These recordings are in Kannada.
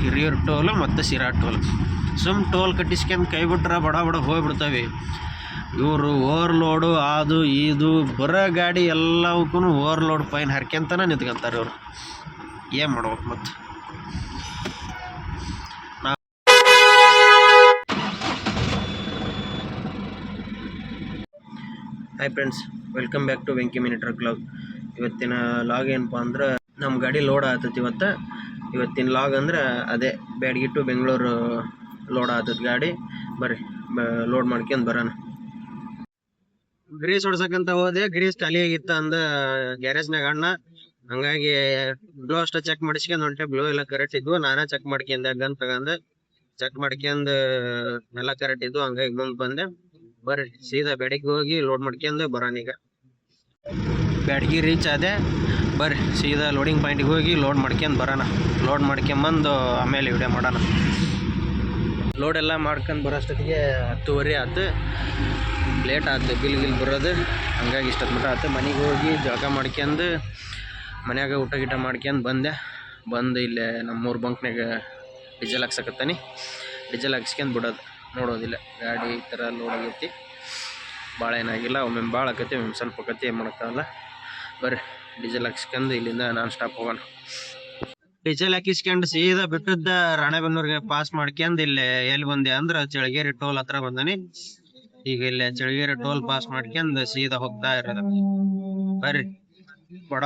ಹಿರಿಯೂರು ಟೋಲ್ ಮತ್ತು ಶಿರಾ ಟೋಲ್. ಸುಮ್ ಟೋಲ್ ಕಟ್ಟಿಸ್ಕೊಂಡು ಕೈ ಬಿಟ್ರೆ ಬಡ ಬಡ ಹೋಗ್ಬಿಡ್ತವೆ. ಇವರು ಓವರ್ಲೋಡು ಅದು ಇದು ಬರೋ ಗಾಡಿ ಎಲ್ಲವಕ್ಕೂ ಓವರ್ಲೋಡ್ ಫೈನ್ ಹರ್ಕೊಂತನೇ ನಿಂತ್ಕೊಂತಾರೆ ಇವರು. ಏನು ಮಾಡ್ಬೇಕು ಮತ್ತು. Hi friends, welcome back to Venki mini truck log. ಇವತ್ತಿನ ಲಾಗ್ ಏನಪ್ಪ ಅಂದ್ರೆ ನಮ್ಮ ಗಾಡಿ ಲೋಡ್ ಆಗ್ತೈತಿ ಇವತ್ತಿನ ಲಾಗ್ ಅಂದ್ರೆ ಅದೇ ಬ್ಯಾಡಗಿ ಟು ಬೆಂಗಳೂರು ಲೋಡ್ ಆಗ್ತೈತಿ ಗಾಡಿ. ಬರ್ರಿ ಲೋಡ್ ಮಾಡ್ಕೊಂಡು ಬರೋಣ. ಗ್ರೀಸ್ ಹೊಡ್ಸಕ್ಕಂತ ಹೋದೆ, ಗ್ರೀಸ್ ಖಾಲಿ ಆಗಿತ್ತು ಅಂದ ಗ್ಯಾರೇಜ್ನಾಗ ಅಣ್ಣ. ಹಂಗಾಗಿ ಬ್ಲೋ ಅಷ್ಟ ಚೆಕ್ ಮಾಡಿಸ್ಕೊಂಡು ಹೊಂಟೆ. ಬ್ಲೋ ಎಲ್ಲ ಕರೆಕ್ಟ್ ಇದ್ವು. ನಾನೇ ಚೆಕ್ ಮಾಡ್ಕೊಂಡೆ, ಗನ್ ತಗೊಂಡು ಚೆಕ್ ಮಾಡ್ಕೊಂಡು ಎಲ್ಲ ಕರೆಕ್ಟ್ ಇದ್ವು. ಹಂಗಾಗಿ ಮುಂದೆ ಬಂದೆ. ಬರ್ರಿ ಸೀದಾ ಬ್ಯಾಡಗಿ ಹೋಗಿ ಲೋಡ್ ಮಾಡ್ಕೊಂಡು ಬರೋಣ. ಈಗ ಬ್ಯಾಡಗಿ ರೀಚ್ ಆದೆ. ಬರ್ರಿ ಸೀದಾ ಲೋಡಿಂಗ್ ಪಾಯಿಂಟಿಗೆ ಹೋಗಿ ಲೋಡ್ ಮಾಡ್ಕೊಂಡು ಬರೋಣ. ಲೋಡ್ ಮಾಡ್ಕೊಂಬಂದು ಆಮೇಲೆ ವಿಡಿಯೋ ಮಾಡೋಣ. ಲೋಡ್ ಎಲ್ಲ ಮಾಡ್ಕೊಂಡು ಬರೋಷ್ಟೊತ್ತಿಗೆ 10:30 ಆಯ್ತು. ಲೇಟ್ ಆಯ್ತು ಬಿಲ್ ಬರೋದು. ಹಂಗಾಗಿ ಇಷ್ಟೊತ್ತು ಮಟ್ಟ ಆಯ್ತು. ಮನೆಗೆ ಹೋಗಿ ಜಳಕ ಮಾಡ್ಕೊಂಡು ಮನ್ಯಾಗ ಊಟ ಗೀಟ ಮಾಡ್ಕೊಂಡು ಬಂದು ಇಲ್ಲೇ ನಮ್ಮೂರು ಬಂಕ್ನಾಗ ಡೀಸೆಲ್ ಹಾಕ್ಸಕತ್ತಾನೆ. ಡೀಸೆಲ್ ಹಾಕ್ಸ್ಕೊಂಡು ಬಿಡೋದು, ನೋಡೋದಿಲ್ಲ. ಗಾಡಿ ಈ ಥರ ಲೋಡ್ ಆಗೈತಿ. ಭಾಳ ಏನಾಗಿಲ್ಲ. ಒಮ್ಮೆ ಭಾಳ ಆಕತಿ, ಒಮ್ಮೆ ಸ್ವಲ್ಪ ಆಕತಿ, ಏನು ಮಾಡೋಕ್ಕಾಗಲ್ಲ. ಬರ್ರಿ ಡೀಸೆಲ್ ಹಾಕ್ಸ್ಕೊಂಡು ಇಲ್ಲಿಂದ ನಾನ್ ಸ್ಟಾಪ್ ಹೋಗೋಣ. ಡೀಸೆಲ್ ಹಾಕಿಸ್ಕೊಂಡು ಸೀದಾ ಬಿಟ್ಟದ್ದ ರಾಣೆಬೆನ್ನೂರಿಗೆ ಪಾಸ್ ಮಾಡ್ಕೊಂಡು ಇಲ್ಲಿ ಎಲ್ಲಿ ಬಂದೆ ಅಂದ್ರೆ ಚಳಗೇರಿ ಟೋಲ್ ಹತ್ರ ಬಂದಾನಿ. ಈಗ ಇಲ್ಲೇ ಚಳಗೇರಿ ಟೋಲ್ ಪಾಸ್ ಮಾಡ್ಕೊಂಡು ಸೀದಾ ಹೋಗ್ತಾ ಇರೋದು. ಬರ್ರಿ ಬಡ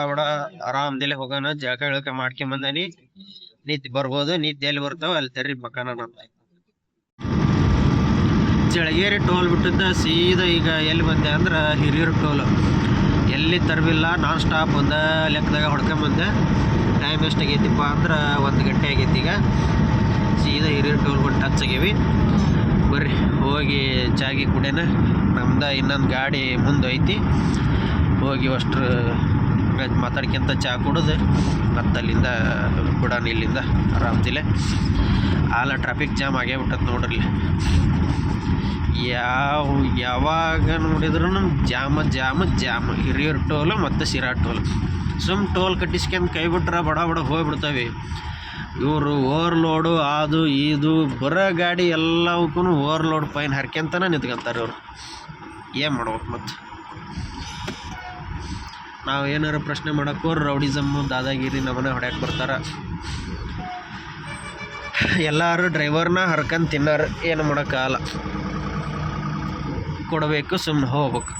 ಆರಾಮ್ದಲ್ಲೇ ಹೋಗೋಣ. ಜಳಕ ಮಾಡ್ಕೊಂಡ್ ಬಂದಾನಿ. ನಿತ್ಯ ಬರ್ಬೋದು. ನಿತ್ಯ ಎಲ್ಲಿ ಬರ್ತಾವ ಅಲ್ಲಿ ತೆರಿ ಮಕಾನ. ಚಳಗೇರಿ ಟೋಲ್ ಬಿಟ್ಟಿದ್ದ ಸೀದಾ ಈಗ ಎಲ್ಲಿ ಬಂದೆ ಅಂದ್ರೆ ಹಿರಿಯೂರು ಟೋಲ್. ಎಲ್ಲಿ ತರವಿಲ್ಲ, ನಾನ್ ಸ್ಟಾಪ್ ಒಂದ ಲೆಕ್ಕದಾಗ ಹೊಡ್ಕೊಂಬಂದೆ. ಟೈಮ್ ಎಷ್ಟಾಗೈತಿಪ್ಪ ಅಂದ್ರೆ 1 ಗಂಟೆ ಆಗೈತಿ. ಈಗ ಸೀದಾ ಹಿರಿಯೂರು ಟೋಲ್ ಬಂದು ಟಚ್ ಆಗೇವಿ. ಬರ್ರಿ ಹೋಗಿ ಚಾಗಿ ಕುಡಿಯೋಣ. ನಮ್ದು ಇನ್ನೊಂದು ಗಾಡಿ ಮುಂದೆ ಐತಿ. ಹೋಗಿ ಅಷ್ಟ್ರ ಮಾತಾಡ್ಕೊಂತ ಚಹಾ ಕುಡಿದು ಮತ್ತು ಅಲ್ಲಿಂದ ಬಿಡೋಣ. ಇಲ್ಲಿಂದ ಆರಾಮ್ದಿಲ್ಲ. ಆಲ ಟ್ರಾಫಿಕ್ ಜಾಮ್ ಆಗೇ ಬಿಟ್ಟದ ನೋಡ್ರಿ. ಯಾವಾಗ ನೋಡಿದ್ರು ಜಾಮ್ ಹಿರಿಯೂರು ಟೋಲು ಮತ್ತು ಶಿರಾ ಟೋಲ್. ಸುಮ್ ಟೋಲ್ ಕಟ್ಟಿಸ್ಕೊಂಡು ಕೈ ಬಿಟ್ರೆ ಬಡ ಹೋಗ್ಬಿಡ್ತವೆ. ಇವರು ಓವರ್ಲೋಡು ಅದು ಇದು ಬರೋ ಗಾಡಿ ಎಲ್ಲವಕ್ಕೂ ಓವರ್ಲೋಡ್ ಫೈನ್ ಹರ್ಕೊಂತನೇ ನಿಂತ್ಕೊಂತಾರೆ ಇವರು. ಏನು ಮಾಡ್ಬೇಕು ಮತ್ತು. ನಾವು ಏನಾರು ಪ್ರಶ್ನೆ ಮಾಡೋಕ್ಕೂ ರೌಡಿಸಮ್ಮು ದಾದಾಗಿರಿ ನಮ್ಮನೆ ಹೊಡ್ಯಕ್ಕೆ ಬರ್ತಾರೆ. ಎಲ್ಲರೂ ಡ್ರೈವರ್ನ ಹರ್ಕೊಂಡು ತಿನ್ನೋರು. ಏನು ಮಾಡೋಕ್ಕಾಗಲ್ಲ, ಕೊಡಬೇಕು, ಸುಮ್ಮನೆ ಹೋಗ್ಬೇಕು.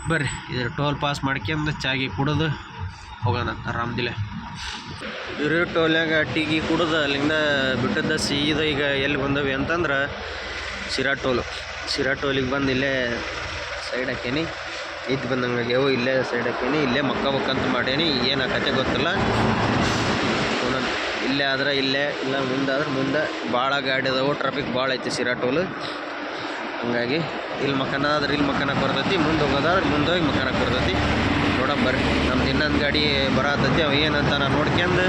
ಬರ್ರಿ ಇದ್ರ ಟೋಲ್ ಪಾಸ್ ಮಾಡ್ಕೊಂಡು ಚಾಗಿ ಕುಡಿದು ಹೋಗೋಣ ಆರಾಮ್ದಿಲ್ಲ. ಹಿರಿಯೂರು ಟೋಲ್ನಾಗ ಟೀಗಿ ಕುಡಿದು ಅಲ್ಲಿಂದ ಬಿಟ್ಟದ್ದ ಸೀದಾ ಈಗ ಎಲ್ಲಿ ಬಂದವಿ ಅಂತಂದ್ರೆ ಶಿರಾ ಟೋಲಿಗೆ ಬಂದು ಇಲ್ಲೇ ಸೈಡ್ ಹಾಕೇನಿ. ಇದು ಬಂದಂಗೆ ಇಲ್ಲೇ ಸೈಡ್ ಹಾಕೇನಿ. ಇಲ್ಲೇ ಮಕ್ಕಬೇಕಂತ ಮಾಡೇನಿ. ಏನು ಕತೆ ಗೊತ್ತಿಲ್ಲ. ಇಲ್ಲೇ ಆದ್ರೆ ಇಲ್ಲೇ, ಇಲ್ಲ ಮುಂದಾದ್ರೆ ಮುಂದೆ. ಭಾಳ ಗಾಡಿ ಅದಾವೆ, ಟ್ರಾಫಿಕ್ ಭಾಳ ಐತಿ ಶಿರಾ ಟೋಲು. ಹಂಗಾಗಿ ಇಲ್ಲಿ ಮಕ್ಕನ ಆದ್ರೆ ಇಲ್ಲಿ ಮಕ್ಕನಕ್ಕೆ ಬರ್ತೈತಿ, ಮುಂದೆ ಹೋಗೋದಾದ್ರೆ ಮುಂದೆ ಹೋಗಿ ಮಕ್ಕನಕ್ಕೆ ಬರ್ತೈತಿ. ನೋಡೋಣ ಬರ್ರಿ. ನಮ್ದು ಇನ್ನೊಂದು ಗಾಡಿ ಬರತೈತಿ. ಅವು ಏನಂತ ನಾನು ನೋಡ್ಕೊಂಡು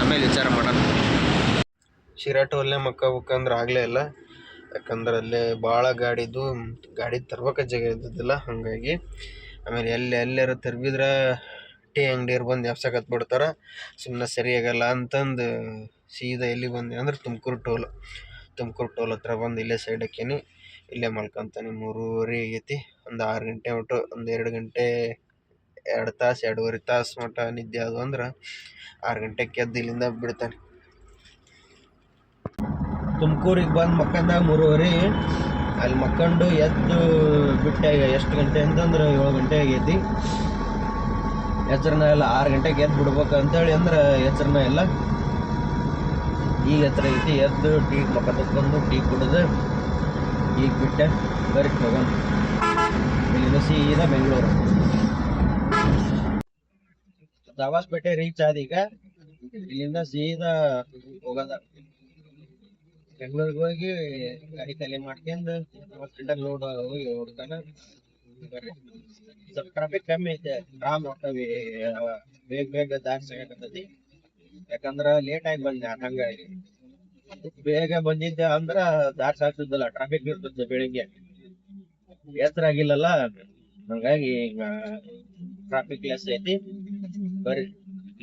ಆಮೇಲೆ ವಿಚಾರ ಮಾಡೋಣ. ಶಿರಾ ಟೋಲ್ನೇ ಮಕ್ಕಬೇಕಂದ್ರೆ ಆಗಲೇ ಇಲ್ಲ. ಯಾಕಂದ್ರೆ ಅಲ್ಲೇ ಭಾಳ ಗಾಡಿ ತರ್ಬೇಕ ಜಾಗ ಇದ್ದಿದ್ದಿಲ್ಲ. ಹಾಗಾಗಿ ಆಮೇಲೆ ಎಲ್ಲಾರು ತರ್ಬಿದ್ರೆ ಟೀ ಅಂಗಡಿಯವ್ರು ಬಂದು ಎಬ್ಸಕತ್ ಬಿಡ್ತಾರೆ. ಸುಮ್ಮನೆ ಸರಿಯಾಗಲ್ಲ ಅಂತಂದು ಸೀದಾ ಎಲ್ಲಿ ಬಂದೆ ಅಂದ್ರೆ ತುಮಕೂರು ಟೋಲ್ ಹತ್ರ ಬಂದು ಇಲ್ಲೇ ಸೈಡ್ ಹಾಕೀನಿ. ಇಲ್ಲೇ ಮಲ್ಕೊಂತಾನೆ. 3:30 ಆಗೈತಿ. ಒಂದು 6 ಗಂಟೆ ಒಟ್ಟು ಒಂದು 2 ಗಂಟೆ 2 ತಾಸು 2.5 ತಾಸು ಮಟ್ಟ ನಿದ್ದೆ ಅದು ಅಂದ್ರೆ 6 ಗಂಟೆಗೆ ಎದ್ದು ಇಲ್ಲಿಂದ ಬಿಡ್ತಾನೆ. ತುಮಕೂರಿಗೆ ಬಂದು ಮಕ್ಕಂದಾಗ 3:30. ಅಲ್ಲಿ ಮಕ್ಕಂಡು ಎದ್ದು ಬಿಟ್ಟೆ ಎಷ್ಟು ಗಂಟೆ ಅಂತಂದ್ರೆ 7 ಗಂಟೆ ಆಗೈತಿ. ಎಚ್ಚರನ ಇಲ್ಲ. 6 ಗಂಟೆಗೆ ಎದ್ದು ಬಿಡ್ಬೇಕು ಅಂತೇಳಿ ಅಂದ್ರೆ ಎಚ್ಚರನ ಇಲ್ಲ. ಈಗ ಎತ್ತರ ಐತಿ. ಎದ್ದು ಟೀ ಮಕ್ಕ ತಕ್ಕೊಂಡು ಟೀ ಕುಡಿದು ಈಗ ಬಿಟ್ಟೆ. ಬರ್ರಿ ಹೋಗೋಣ. ಇಲ್ಲಿಂದ ಸೀದಾ ಬೆಂಗಳೂರು ದಾಬಾಸ್ಪೇಟೆ ರೀಚ್ ಆದ. ಈಗ ಇಲ್ಲಿಂದ ಸೀದಾ ಹೋಗೋದ ಬೆಂಗಳೂರಿಗೆ. ಹೋಗಿ ಗಾಡಿ ಖಾಲಿ ಮಾಡ್ಕೊಂಡು 9 ಗಂಟೆಗೆ ಲೋಡ್ ಹೋಗಿ ಹೊಡ್ತಾನೆ. ಸ್ವಲ್ಪ ಟ್ರಾಫಿಕ್ ಕಮ್ಮಿ ಐತೆ. ಆರಾಮ್ ಹೋಗ್ತಾವೆ. ಬೇಗ ದಾರಿ ಸಿಗಕತ್ತೈತಿ. ಯಾಕಂದ್ರೆ ಲೇಟ್ ಆಗಿ ಬಂದೆ. ಹಂಗಾಗಿ ಬೇಗ ಬಂದಿದ್ದೆ ಅಂದ್ರೆ ದಾರಿ ಸಾಕ್ತಿದ್ದಲ್ಲ, ಟ್ರಾಫಿಕ್ ಇರ್ತದೆ ಬೆಳಿಗ್ಗೆ. ಎತ್ತರ ಆಗಿಲ್ಲಲ್ಲ, ಹಂಗಾಗಿ ಈಗ ಟ್ರಾಫಿಕ್ ಲೆಸ್ ಐತಿ. ಬರೀ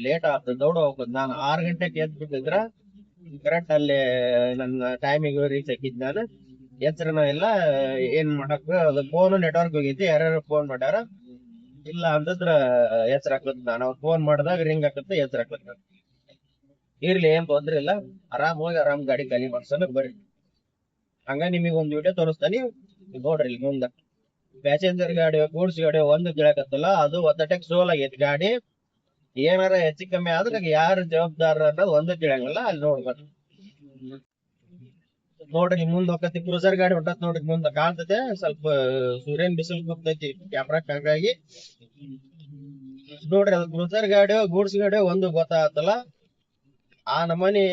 ಲೇಟ್ ಆಗ್ತದೆ. ದೌಡ ಹೋಗ್ತದೆ. ನಾನು 6 ಗಂಟೆಗೆ ಎದ್ದು ಬಿಟ್ಟಿದ್ರೆ ಕರೆಕ್ಟ್ ಅಲ್ಲಿ ನನ್ನ ಟೈಮಿಗೆ ರೀಚ್ ಆಗಿದ್ ನಾನು ಎಚ್ಚರನ ಇಲ್ಲ. ಏನ್ ಮಾಡಕ್ ಅದು ಫೋನ್ ನೆಟ್ವರ್ಕ್ ಹೋಗೈತಿ, ಯಾರ್ಯಾರು ಫೋನ್ ಮಾಡ್ಯಾರ ಇಲ್ಲ ಅಂತಂದ್ರ ಎಚ್ಚರ ಹಾಕ್ಲತ್ ನಾನು. ಅವ್ರು ಫೋನ್ ಮಾಡಿದಾಗ ರಿಂಗ್ ಹಾಕತ್ತೆ, ಎಚ್ಚರ ಹಾಕ್ಲತ್. ಇರ್ಲಿ, ಏನ್ ತೊಂದ್ರೆ ಇಲ್ಲ, ಆರಾಮ್ ಹೋಗಿ ಆರಾಮ್ ಗಾಡಿ ಖಾಲಿ ಮಾಡ್ಸೋಣ ಬರ್ರಿ. ಹಂಗ ನಿಮಗೆ ಒಂದ್ ವಿಡಿಯೋ ತೋರಿಸ್ತಾನಿ ನೋಡ್ರಿ. ಇಲ್ಲಿ ಮುಂದ ಪ್ಯಾಸೆಂಜರ್ ಗಾಡಿ ಗೂಡ್ಸ್ ಗಾಡಿ ಒಂದು ಗಿಳಕತ್ತಲ್ಲ, ಅದು ಒತ್ತಟಕ್ ಸೋಲ್ ಆಗೈತಿ ಗಾಡಿ. ಏನಾರ ಹೆಚ್ಚು ಕಮ್ಮಿ ಆದ್ರೆ ಯಾರು ಜವಾಬ್ದಾರ ಅನ್ನೋದು ಒಂದು ತಿಳಿಯಂಗಿಲ್ಲ. ಅಲ್ಲಿ ನೋಡ್ಬೇಕು ನೋಡ್ರಿ, ಮುಂದ್ ಹೋಗತಿ ಕ್ರೂಸರ್ ಗಾಡಿ ಹೊಂಟತ್ ನೋಡ್ರಿ, ಮುಂದ ಕಾಣ್ತತೆ. ಸ್ವಲ್ಪ ಸೂರ್ಯನ್ ಬಿಸಿಲು ಹೋಗ್ತೈತಿ ಕ್ಯಾಮ್ರಾಕ್, ಹಂಗಾಗಿ ನೋಡ್ರಿ ಅದು ಕ್ರೂಸರ್ ಗಾಡಿ ಗೂಡ್ಸ್ ಗಾಡಿ ಒಂದು ಗೊತ್ತಾಗತ್ತಲ್ಲ. ಆ ನಮನಿ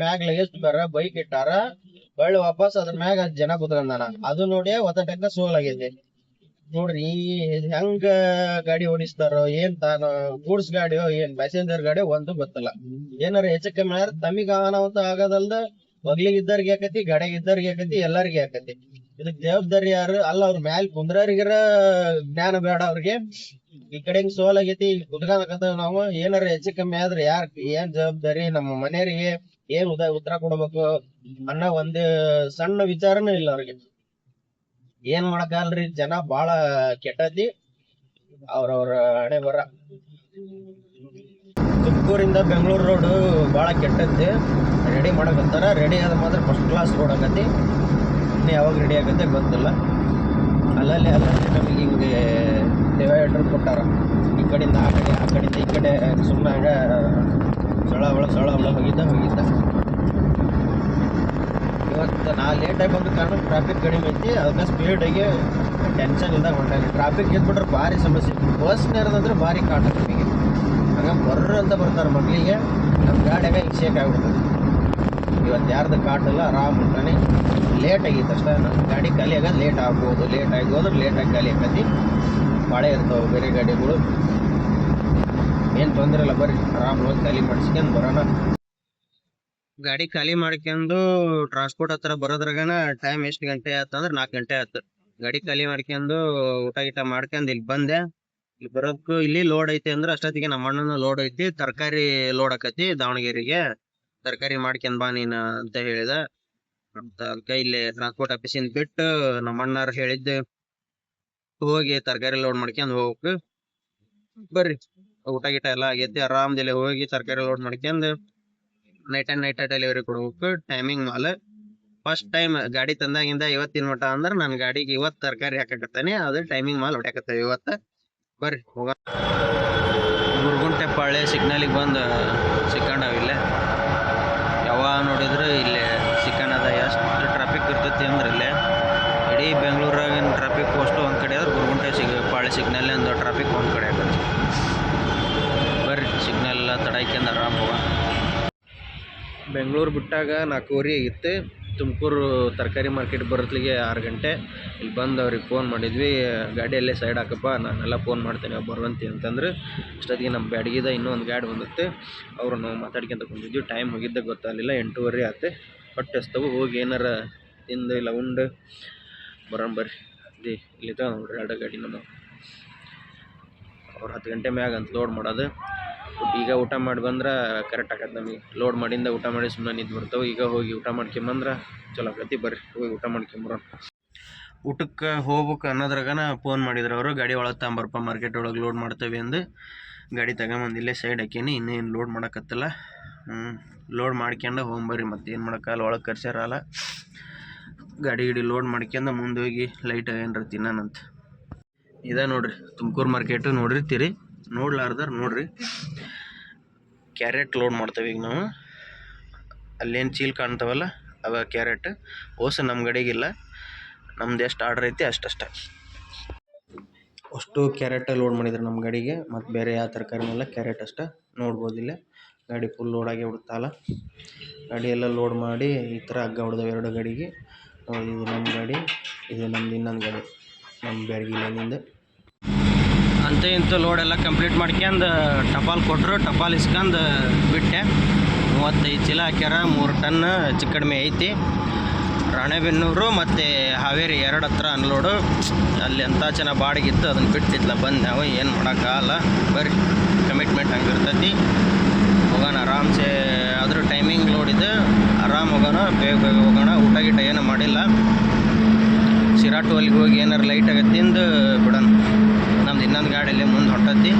ಮ್ಯಾಗ್ ಲಗೇಜ್ ಬೈಕ್ ಇಟ್ಟಾರ, ಒಳ್ಳೆ ವಾಪಸ್ ಅದ್ರ ಮ್ಯಾಗ ಜನ ಕುತ್ಕೊಂಡಾನ. ಅದು ನೋಡಿ ಒತ್ತಟಕ್ಕ ಸೋಲ್ ಆಗೈತಿ ನೋಡ್ರಿ. ಹೆಂಗ ಗಾಡಿ ಓಡಿಸ್ತಾರೋ ಏನ್ ತಾನು, ಗೂಡ್ಸ್ ಗಾಡಿಯೋ ಏನ್ ಪ್ಯಾಸೆಂಜರ್ ಗಾಡಿಯೋ ಒಂದು ಗೊತ್ತಲ್ಲ. ಏನಾರ ಹೆಚ್ಚು ಕಮ್ಮಿ ಆದ್ರೆ ತಮಿಗ ಅನಾಹುತ ಆಗೋದಲ್ದ ಒಗ್ಲಿಗ್ ಇದ್ದವ್ರಿಗೆ ಆಕತಿ, ಗಾಡಿಯಾಗ ಇದ್ದವ್ರಿಗೆ ಆಕತಿ, ಎಲ್ಲಾರ್ಗಿ ಆಕತಿ. ಇದಕ್ ಜವಾಬ್ದಾರಿ ಯಾರು ಅಲ್ಲ. ಅವ್ರ ಮ್ಯಾಲ್ ಕುಂದ್ರರಿಗರ ಜ್ಞಾನ ಬೇಡ ಅವ್ರಿಗೆ. ಈ ಕಡೆ ಹಿಂಗ್ ಸೋಲ್ ಆಗೈತಿ, ಕುತ್ಕೊಂಡಕತ್ತ ನಾವು. ಏನಾರ ಹೆಚ್ಚು ಕಮ್ಮಿ ಆದ್ರೆ ಯಾರ್ ಏನ್ ಜವಾಬ್ದಾರಿ, ನಮ್ಮ ಮನೆಯವರಿಗೆ ಏನ್ ಉತ್ತರ ಕೊಡ್ಬೇಕು ಅನ್ನೋ ಒಂದ್ ಸಣ್ಣ ವಿಚಾರನೂ ಇಲ್ಲ ಅವ್ರಿಗೆ. ಏನ್ ಮಾಡಕಲ್ರಿ, ಜನ ಬಾಳ ಕೆಟ್ಟತಿ, ಅವ್ರವ್ರ ಹಣೆ ಬರ. ತುಮಕೂರಿಂದ ಬೆಂಗಳೂರು ರೋಡ್ ಬಾಳ ಕೆಟ್ಟದ್ದೆ. ರೆಡಿ ಮಾಡಕತ್ತಾರ, ರೆಡಿ ಆದ ಮಾತ್ರ ಫಸ್ಟ್ ಕ್ಲಾಸ್ ರೋಡ್ ಆಗತಿ. ಇನ್ನು ಯಾವಾಗ ರೆಡಿ ಆಗತ್ತೆ ಗೊತ್ತಿಲ್ಲ. ಅಲ್ಲಲ್ಲಿ ನಮಗೆ ಹಿಂಗೆ ಡಿವೈಡರ್ ಕೊಟ್ಟಾರ, ಈ ಕಡೆಯಿಂದ ಆ ಕಡೆ, ಆ ಕಡೆಯಿಂದ ಈ ಕಡೆ. ಸುಮ್ಮನೆ ಹಂಗ ಸೊಳ ಹೋಗಿದ್ದ. ಇವತ್ತು ನಾ ಲೇಟಾಗಿ ಬಂದ ಕಾರಣ ಟ್ರಾಫಿಕ್ ಕಡಿಮೆ ಐತಿ, ಅದಕ್ಕೆ ಸ್ಪೀಡಿಗೆ ಟೆನ್ಷನ್ ಇಲ್ದಾಗ ಹೊಂಟಾನೆ. ಟ್ರಾಫಿಕ್ ಇದ್ಬಿಟ್ರೆ ಭಾರಿ ಸಮಸ್ಯೆ. ಬಸ್ ನೇರದಂದ್ರೆ ಭಾರಿ ಕಾಟ ನಮಗೆ. ಹಂಗ ಬರ್ರ ಅಂತ ಬರ್ತಾರೆ ಮಕ್ಳಿಗೆ, ನಮ್ಮ ಗಾಡಿಯಾಗ ಈಗ ಶೇಕ್ ಆಗ್ಬಿಡ್ತದೆ. ಇವತ್ತು ಯಾರ್ದು ಕಾಟಲ್ಲ, ಆರಾಮ್ ಹೊಂಟಾನೆ. ಲೇಟ್ ಆಗೈತೆ ಅಷ್ಟೇ, ನಮ್ಮ ಗಾಡಿ ಖಾಲಿ ಆಗೋದು ಲೇಟ್ ಆಗ್ಬೋದು. ಲೇಟ್ ಆಗಿ ಹೋದ್ರೆ ಲೇಟಾಗಿ ಖಾಲಿ ಆಕತಿ. ಭಾಳ ಇರ್ತಾವೆ ಬೇರೆ ಗಾಡಿಗಳು, ಏನು ತೊಂದರೆ ಇಲ್ಲ. ಬರ್ರಿ ಆರಾಮ್ ಹೋಗಿ ಖಾಲಿ ಮಾಡಿಸ್ಕೊಂಡು ಬರೋಣ. ಗಾಡಿ ಖಾಲಿ ಮಾಡ್ಕೊಂಡು ಟ್ರಾನ್ಸ್ಪೋರ್ಟ್ ಹತ್ರ ಬರೋದ್ರಾಗನ ಟೈಮ್ ಎಷ್ಟು ಗಂಟೆ ಆಯ್ತಂದ್ರೆ 4 ಗಂಟೆ ಆಯ್ತು. ಗಾಡಿ ಖಾಲಿ ಮಾಡ್ಕೊಂಡು ಊಟ ಗೀಟ ಮಾಡ್ಕೊಂಡು ಇಲ್ಲಿ ಬಂದೆ. ಇಲ್ಲಿ ಬರೋದಕ್ಕೂ ಇಲ್ಲಿ ಲೋಡ್ ಐತಿ ಅಂದ್ರೆ ಅಷ್ಟೊತ್ತಿಗೆ ನಮ್ಮ ಅಣ್ಣನ ಲೋಡ್ ಐತಿ, ತರಕಾರಿ ಲೋಡ್ ಆಕತಿ ದಾವಣಗೆರೆಗೆ. ತರಕಾರಿ ಮಾಡ್ಕೊಂಡ್ ಬಾ ನೀನು ಅಂತ ಹೇಳಿದ. ಅದಕ್ಕೆ ಇಲ್ಲಿ ಟ್ರಾನ್ಸ್ಪೋರ್ಟ್ ಆಫೀಸಿಂದ ಬಿಟ್ಟು ನಮ್ಮ ಅಣ್ಣಾರು ಹೇಳಿದ್ದೆ ಹೋಗಿ ತರಕಾರಿ ಲೋಡ್ ಮಾಡ್ಕೊಂಡು ಹೋಗ್ಬೇಕು. ಬರ್ರಿ, ಊಟ ಗೀಟ ಎಲ್ಲ ಆಗೈತಿ, ಆರಾಮದಲ್ಲಿ ಹೋಗಿ ತರಕಾರಿ ಲೋಡ್ ಮಾಡ್ಕೊಂಡು ನೈಟ್ ಡೆಲಿವರಿ ಕೊಡ್ಬೇಕು. ಟೈಮಿಂಗ್ ಮಾಲ್ ಫಸ್ಟ್ ಟೈಮ್ ಗಾಡಿ ತಂದಾಗಿಂದ ಇವತ್ತಿನ ಮಟ ಅಂದ್ರೆ ನನ್ನ ಗಾಡಿಗೆ ಇವತ್ತು ತರಕಾರಿ ಹಾಕಕತ್ತಾನೆ. ಅದು ಟೈಮಿಂಗ್ ಮಾಲ್ ಹೊಡ್ಯಾಕತ್ತೇವೆ ಇವತ್ತು. ಬರ್ರಿ ಹೋಗ. ಗುರುಗುಂಟೆಪಾಳ್ಯ ಸಿಗ್ನಲಿಗೆ ಬಂದು ಸಿಕ್ಕಂಡವಿಲ್ಲೇ. ಯಾವಾಗ ನೋಡಿದ್ರು ಇಲ್ಲೇ ಸಿಕ್ಕಣದ. ಎಷ್ಟು ಟ್ರಾಫಿಕ್ ಇರ್ತೈತಿ ಅಂದ್ರೆ ಇಲ್ಲೇ ಇಡೀ ಬೆಂಗಳೂರಾಗಿನ ಟ್ರಾಫಿಕ್ ಅಷ್ಟು ಒಂದು ಕಡೆ ಆದ್ರೆ ಗುರುಗುಂಟೆಪಾಳ್ಯ ಸಿಗ್ನಲ್ ಒಂದು ಟ್ರಾಫಿಕ್ ಒಂದು ಕಡೆ ಆಗತ್ತೆ. ಬರ್ರಿ ಸಿಗ್ನಲ್ ಎಲ್ಲ ತಡಾಯ್ಕೊಂಡು ಆರಾಮ್ ಹೋಗ. ಬೆಂಗಳೂರು ಬಿಟ್ಟಾಗ 4:15 ಆಗಿತ್ತು. ತುಮಕೂರು ತರಕಾರಿ ಮಾರ್ಕೆಟ್ ಬರೋತ್ಲಿಗೆ 6 ಗಂಟೆ. ಇಲ್ಲಿ ಬಂದು ಅವ್ರಿಗೆ ಫೋನ್ ಮಾಡಿದ್ವಿ, ಗಾಡಿಯಲ್ಲೇ ಸೈಡ್ ಹಾಕಪ್ಪ, ನಾನೆಲ್ಲ ಫೋನ್ ಮಾಡ್ತೇನೆ ಬರುವಂತಿ ಅಂತಂದ್ರೆ. ಅಷ್ಟೊತ್ತಿಗೆ ನಮ್ಮ ಬ್ಯಾಡಗಿದ ಇನ್ನೊಂದು ಗಾಡಿ ಬಂದಿತ್ತು, ಅವರು ನಾವು ಮಾತಾಡ್ಕೊಂತ ಕುಂತಿದ್ವಿ. ಟೈಮ್ ಹೋಗಿದ್ದೆ ಗೊತ್ತಾಗಲಿಲ್ಲ, 8:15 ಆಯ್ತು. ಹೊಟ್ಟೆ ಹಸ್ತವು, ಹೋಗಿ ಏನಾರ ತಿಂದು ಇಲ್ಲ ಉಂಡು ಬರೋಣ ಬರ್ರಿ. ಇಲ್ಲಿ ನೋಡ್ರಿ 2 ಗಾಡಿ ನಮ್ಮ. ಅವ್ರು 10 ಗಂಟೆ ಮ್ಯಾಗ ಅಂತ ಲೋಡ್ ಮಾಡೋದು. ಈಗ ಊಟ ಮಾಡಿ ಬಂದ್ರೆ ಕರೆಕ್ಟ್ ಆಗತ್ತೆ ನಮಗೆ. ಲೋಡ್ ಮಾಡಿಂದ ಊಟ ಮಾಡಿ ಸುಮ್ಮನೆ ನಿಂತು ಬರ್ತಾವೆ. ಈಗ ಹೋಗಿ ಊಟ ಮಾಡ್ಕೊಂಬಂದ್ರೆ ಚಲೋ ಆಗತ್ತೆ. ಬರ್ರಿ ಹೋಗಿ ಊಟ ಮಾಡ್ಕೊಂಬರೋಣ. ಊಟಕ್ಕೆ ಹೋಗ್ಬೇಕು ಅನ್ನೋದ್ರಾಗನ ಫೋನ್ ಮಾಡಿದ್ರು ಅವರು, ಗಾಡಿ ಒಳಗೆ ತಗೊಂಬರಪ್ಪ ಮಾರ್ಕೆಟ್ ಒಳಗೆ ಲೋಡ್ ಮಾಡ್ತೇವೆ ಅಂದು. ಗಾಡಿ ತಗೊಂಬಂದು ಇಲ್ಲೇ ಸೈಡ್ ಹಾಕೀನಿ, ಇನ್ನೇನು ಲೋಡ್ ಮಾಡೋಕತ್ತಲ್ಲ. ಲೋಡ್ ಮಾಡ್ಕೊಂಡು ಹೋಗ್ಬರ್ರಿ, ಮತ್ತೆ ಏನು ಮಾಡೋಕ್ಕಲ್ಲ, ಒಳಗೆ ಕರ್ಸ್ಯಾರಲ್ಲ. ಗಾಡಿ ಲೋಡ್ ಮಾಡ್ಕೊಂಡು ಮುಂದೆ ಹೋಗಿ ಲೈಟ್ ಏನಾರ ತಿನ್ನೋಣಂತ. ಇದೇ ನೋಡ್ರಿ ತುಮಕೂರು ಮಾರ್ಕೆಟು, ನೋಡಿರ್ತೀರಿ, ನೋಡ್ಲಾರ್ದಾರ ನೋಡ್ರಿ. ಕ್ಯಾರೆಟ್ ಲೋಡ್ ಮಾಡ್ತೇವೆ ಈಗ ನಾವು. ಅಲ್ಲೇನು ಚೀಲ ಕಾಣ್ತಾವಲ್ಲ ಅವ ಕ್ಯಾರೆಟ್. ಓಸು ನಮ್ಮ ಗಾಡಿಗಿಲ್ಲ, ನಮ್ದು ಎಷ್ಟು ಆರ್ಡ್ರ್ ಐತಿ ಅಷ್ಟೇ. ಅಷ್ಟು ಕ್ಯಾರೆಟ್ ಲೋಡ್ ಮಾಡಿದ್ರು ನಮ್ಮ ಗಾಡಿಗೆ. ಮತ್ತು ಬೇರೆ ಯಾವ ತರಕಾರಿನೆಲ್ಲ ಕ್ಯಾರೆಟ್ ಅಷ್ಟೇ. ನೋಡ್ಬೋದಿಲ್ಲ ಗಾಡಿ ಫುಲ್ ಲೋಡ್ ಆಗಿ ಬಿಡುತ್ತಲ್ಲ. ಗಾಡಿ ಎಲ್ಲ ಲೋಡ್ ಮಾಡಿ ಈ ಥರ ಹಗ್ಗ ಹೊಡೆದವು 2 ಗಾಡಿಗೆ. ಇದು ನಮ್ಮ ಗಾಡಿ, ಇದು ನಮ್ದು ಇನ್ನೊಂದು ಗಾಡಿ, ನಮ್ಮ ಬ್ಯಾಡಗಿಲಿಂದ. ಅಂತ ಇಂಥ ಲೋಡೆಲ್ಲ ಕಂಪ್ಲೀಟ್ ಮಾಡ್ಕೊಂಡು ಟಪಾಲ್ ಕೊಟ್ಟರು. ಟಪಾಲ್ ಇಸ್ಕೊಂಡು ಬಿಟ್ಟೆ. 35 ಚೀಲ ಹಾಕ್ಯಾರ. 3 ಟನ್ ಹೆಚ್ಚು ಕಡಿಮೆ ಐತಿ. ರಾಣೆಬೆನ್ನೂರು ಮತ್ತು ಹಾವೇರಿ 2 ಹತ್ರ ಅನ್ಲೋಡು. ಅಲ್ಲಿ ಎಂಥ ಚೆನ್ನಾಗಿ ಬಾಡಿಗಿತ್ತು, ಅದನ್ನು ಬಿಟ್ಟಿತ್ಲ ಬಂದು ನಾವು. ಏನು ಮಾಡೋಕ್ಕಾಗಲ್ಲ, ಬರ್ರಿ ಕಮಿಟ್ಮೆಂಟ್ ಹಂಗಿರ್ತೈತಿ. ಹೋಗ ಹೋಗೋಣ ಆರಾಮ್ಸೆ. ಅದ್ರ ಟೈಮಿಂಗ್ ನೋಡಿದ್ದು ಆರಾಮ್ ಹೋಗೋಣ, ಬೇಗ ಬೇಗ ಹೋಗೋಣ. ಊಟ ಗೀಟ ಏನು ಮಾಡಿಲ್ಲ. ಶಿರಾ ಟೋಲ್ಗೆ ಹೋಗಿ ಏನಾರು ಲೈಟಾಗಿ ತಿಂದು ಬಿಡೋಣ. ನಮ್ದು ಇನ್ನೊಂದು ಗಾಡಿಯಲ್ಲಿ ಮುಂದೆ ಹೊಂಟತಿ.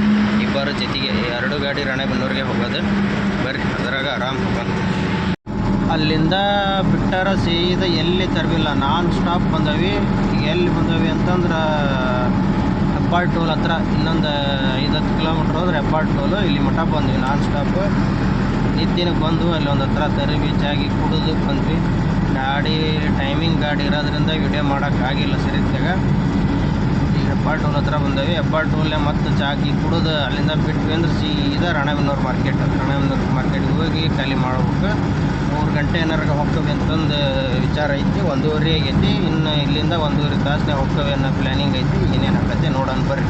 ಇಬ್ಬರು ಜೊತೆಗೆ 2 ಗಾಡಿ ರಾಣೆಬೆನ್ನೂರಿಗೆ ಹೋಗೋದು. ಬರ್ರಿ ಅದ್ರಾಗ ಆರಾಮ್ ಹೋಗೋಣ. ಅಲ್ಲಿಂದ ಬಿಟ್ಟಾರ ಸೀದಾ ಎಲ್ಲಿ ತರಬಿಲ್ಲ, ನಾನ್ ಸ್ಟಾಪ್ ಬಂದವಿ. ಈಗ ಎಲ್ಲಿ ಬಂದವಿ ಅಂತಂದ್ರೆ ಹೆಬ್ಬಾಳ್ ಟೋಲ್ ಹತ್ರ ಇನ್ನೊಂದು 5-10 ಕಿಲೋಮೀಟ್ರ್ ಹೋದ್ರೆ ಹೆಬ್ಬಾಳ್ ಟೋಲು. ಇಲ್ಲಿ ಮಠ ಬಂದ್ವಿ ನಾನ್ ಸ್ಟಾಪ್. ನಿದ್ದಿನಕ್ಕೆ ಬಂದು ಅಲ್ಲಿ ಒಂದು ಹತ್ರ ತರಿ ಬೀಚಾಗಿ ಕುಡಿದು ಬಂದ್ವಿ. ಟೈಮಿಂಗ್ ಗಾಡಿ ಇರೋದ್ರಿಂದ ವಿಡಿಯೋ ಮಾಡೋಕ್ಕಾಗಿಲ್ಲ ಸರಿಯಾಗ. ಈಗ ಹೆಬ್ಬಾಳ್ ಟೋಲ್ ಹತ್ರ ಬಂದವಿ. ಹೆಬ್ಬಾಳ್ ಟೋಲ್ನೇ ಮತ್ತೆ ಚಾಕಿ ಕುಡಿದು ಅಲ್ಲಿಂದ ಬಿಟ್ವಿ ಅಂದ್ರೆ ಸೀದಾ ರಾಣೆಬೆನ್ನೂರು ಮಾರ್ಕೆಟ್. ರಾಣೆಬೆನ್ನೂರು ಮಾರ್ಕೆಟ್ಗೆ ಹೋಗಿ ಖಾಲಿ ಮಾಡ್ಬೇಕು. 3 ಗಂಟೆ ಏನಾರ ಹೋಗ್ತವೆ ಅಂತಂದು ವಿಚಾರ ಐತಿ. 1:30 ಆಗೈತಿ. ಇನ್ನು ಇಲ್ಲಿಂದ 1:30 ತಾಸನ್ನೇ ಹೋಗ್ತವೆ ಅನ್ನೋ ಪ್ಲ್ಯಾನಿಂಗ್ ಐತಿ. ಏನೇನು ಆಗತ್ತೆ ನೋಡೋಣ ಬರ್ರಿ.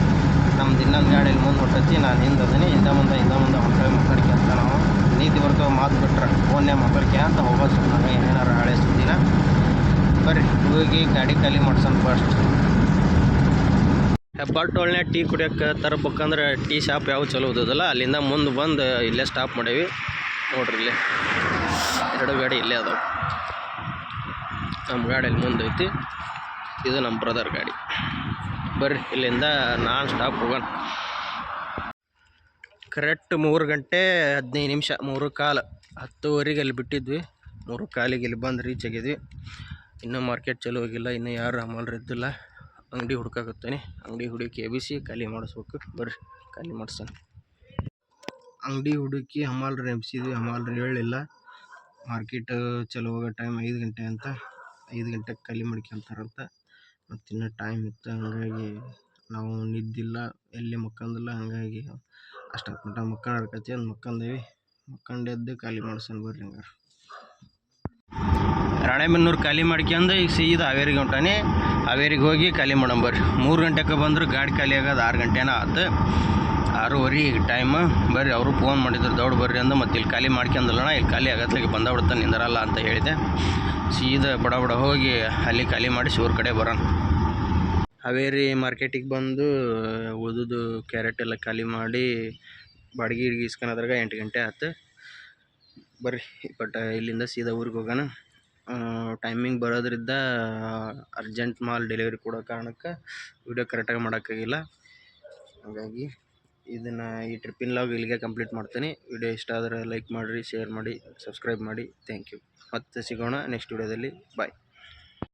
ನಮ್ದು ಇನ್ನೊಂದು ಗಾಡಿಯಲ್ಲಿ ಮುಂದೆ ಹೊಟ್ಟೈತಿ, ನಾನು ಹಿಂದದೀನಿ. ಹಿಂದೆ ಮುಂದೆ ಹೊಂಟವೆ ಮಾತಾಡ್ಕೊಂತ ನಾವು. ನೀತಿ ಬರ್ತವೆ ಮಾತು ಬಿಟ್ರೆ ಫೋನ್ನೇ ಮಾತಾಡ್ಕೊಂತ ಹೋಗೋದು. ಸುಮ್ಮನೆ ಏನೇನಾರು ಹಳೆ ಸುದ್ದಿನ. ಬರ್ರಿ ಹೋಗಿ ಗಾಡಿ ಖಾಲಿ ಮಾಡ್ಸೋಣ ಫಸ್ಟ್. ಹೆಬ್ಬಾಳ್ ಟೋಲ್ನೇ ಟೀ ಕುಡಿಯೋಕೆ ತರಬೇಕಂದ್ರೆ ಟೀ ಶಾಪ್ ಯಾವ ಚಲೋ ಓದೋದಲ್ಲ. ಅಲ್ಲಿಂದ ಮುಂದೆ ಬಂದು ಇಲ್ಲೇ ಸ್ಟಾಪ್ ಮಾಡೀವಿ. ನೋಡ್ರಿ ಇಲ್ಲೇ 2 ಗಾಡಿ ಇಲ್ಲೇ ಅದಾವೆ. ನಮ್ಮ ಗಾಡಿಯಲ್ಲಿ ಮುಂದೆ ಐತಿ, ಇದು ನಮ್ಮ ಬ್ರದರ್ ಗಾಡಿ. ಬರ್ರಿ ಇಲ್ಲಿಂದ ನಾನ್ ಸ್ಟಾಪ್ ಹೋಗೋಣ. ಕರೆಕ್ಟ್ 3 ಗಂಟೆ 15 ನಿಮಿಷ, 3:15, 10:15 ಅಲ್ಲಿ ಬಿಟ್ಟಿದ್ವಿ. 3:15 ಇಲ್ಲಿ ಬಂದು ರೀಚ್ ಆಗಿದ್ವಿ. ಇನ್ನೂ ಮಾರ್ಕೆಟ್ ಚಲೋ ಹೋಗಿಲ್ಲ, ಇನ್ನೂ ಯಾರು ಅಮಲ್ರು ಇದ್ದಿಲ್ಲ. ಅಂಗಡಿ ಹುಡ್ಕಾಕತ್ತೀನಿ. ಅಂಗಡಿ ಹುಡುಕಿ ಎಬಿಸಿ ಖಾಲಿ ಮಾಡಿಸ್ಬೇಕು. ಬರ್ರಿ ಖಾಲಿ ಮಾಡ್ಸೋಣ. ಅಂಗಡಿ ಹುಡುಕಿ ಹಮಾಲ್ರು ಎಬ್ಸಿದ್ವಿ. ಹಮಾಲ್ರು ಹೇಳಿಲ್ಲ ಮಾರ್ಕೆಟ್ ಚಲೋ ಹೋಗೋ ಟೈಮ್ 5 ಗಂಟೆ ಅಂತ. 5 ಗಂಟೆಗೆ ಖಾಲಿ ಮಾಡ್ಕೊಂತಾರಂತ. ಮತ್ತು ಇನ್ನೂ ಟೈಮ್ ಇತ್ತು. ಹಂಗಾಗಿ ನಾವು ನಿದ್ದಿಲ್ಲ, ಎಲ್ಲಿ ಮಕ್ಕಂದಿಲ್ಲ. ಹಂಗಾಗಿ ಅಷ್ಟೊತ್ತು ಮಟ್ಟ ಮಕ್ಕಂಡ್ಕತಿ ಅಂದು ಮಕ್ಕಂದೇವಿ. ಮಕ್ಕಂಡೆದ್ದು ಖಾಲಿ ಮಾಡ್ಸೋಣ ಬರ್ರಿ. ಹಂಗಾರೆ ರಾಣೆಬೆನ್ನೂರು ಖಾಲಿ ಮಾಡ್ಕೊಂಡು ಈಗ ಸೀದಾ ಹಾವೇರಿಗೆ ಹೊಂಟಾನೆ. ಹಾವೇರಿಗೆ ಹೋಗಿ ಖಾಲಿ ಮಾಡೋಣ ಬರ್ರಿ. 3 ಗಂಟೆಗೆ ಬಂದ್ರೆ ಗಾಡಿ ಖಾಲಿ ಆಗೋದು 6 ಗಂಟೆನ ಆಯ್ತು. 6:30 ಈಗ ಟೈಮ್. ಬರ್ರಿ ಅವರು ಫೋನ್ ಮಾಡಿದ್ರು ದೌಡ್ ಬರ್ರಿ ಅಂದು. ಮತ್ತು ಇಲ್ಲಿ ಖಾಲಿ ಮಾಡ್ಕೊಂಡಲ್ಲಣ್ಣ, ಇಲ್ಲಿ ಖಾಲಿ ಆಗತ್ಲಾಗೆ ಬಂದಾಬಿಡ್ತಾನೆ, ನಿಂದರಲ್ಲ ಅಂತ ಹೇಳಿದೆ. ಸೀದಾ ಬಡ ಹೋಗಿ ಅಲ್ಲಿ ಖಾಲಿ ಮಾಡಿಸಿ ಊರ ಕಡೆ ಬರೋಣ. ಹಾವೇರಿ ಮಾರ್ಕೆಟಿಗೆ ಬಂದು ಓದೋದು ಕ್ಯಾರೆಟ್ ಎಲ್ಲ ಖಾಲಿ ಮಾಡಿ ಬಾಡಿಗೆ ಇಸ್ಕೊಳೋದ್ರಾಗ 8 ಗಂಟೆ ಆಯ್ತು. ಬರ್ರಿ ಬಟ್ ಇಲ್ಲಿಂದ ಸೀದಾ ಊರಿಗೆ ಹೋಗೋಣ. ಟೈಮಿಂಗ್ ಬರೋದ್ರಿಂದ ಅರ್ಜೆಂಟ್ ಮಾಲ್ ಡೆಲಿವರಿ ಕೊಡೋ ಕಾರಣಕ್ಕೆ ವಿಡಿಯೋ ಕರೆಕ್ಟಾಗಿ ಮಾಡೋಕ್ಕಾಗಿಲ್ಲ. ಹಾಗಾಗಿ ಇದನ್ನು ಈ ಟ್ರಿಪ್ಪಿನ ಲಾಗ್ ಇಲ್ಲಿಗೆ ಕಂಪ್ಲೀಟ್ ಮಾಡ್ತೀನಿ. ವಿಡಿಯೋ ಇಷ್ಟ ಆದರೆ ಲೈಕ್ ಮಾಡಿರಿ, ಶೇರ್ ಮಾಡಿ, ಸಬ್ಸ್ಕ್ರೈಬ್ ಮಾಡಿ. Thank you. ಮತ್ತೆ ಸಿಗೋಣ ನೆಕ್ಸ್ಟ್ ವಿಡಿಯೋದಲ್ಲಿ. ಬಾಯ್.